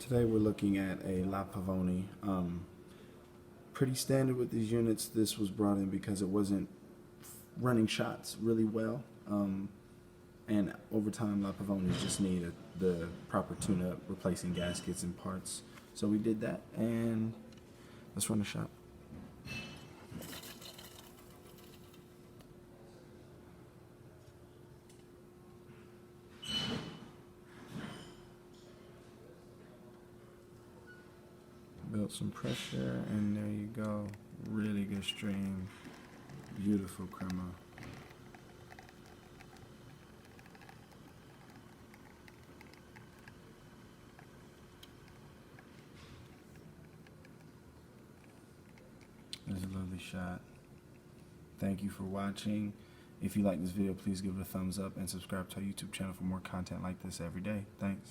Today we're looking at a La Pavoni. Pretty standard with these units. This was brought in because it wasn't running shots really well. And over time, La Pavonis just need the proper tune-up, replacing gaskets and parts. So we did that, and let's run a shot. Built some pressure, and there you go. Really good stream. Beautiful crema. There's a lovely shot. Thank you for watching. If you like this video, please give it a thumbs up and subscribe to our YouTube channel for more content like this every day. Thanks.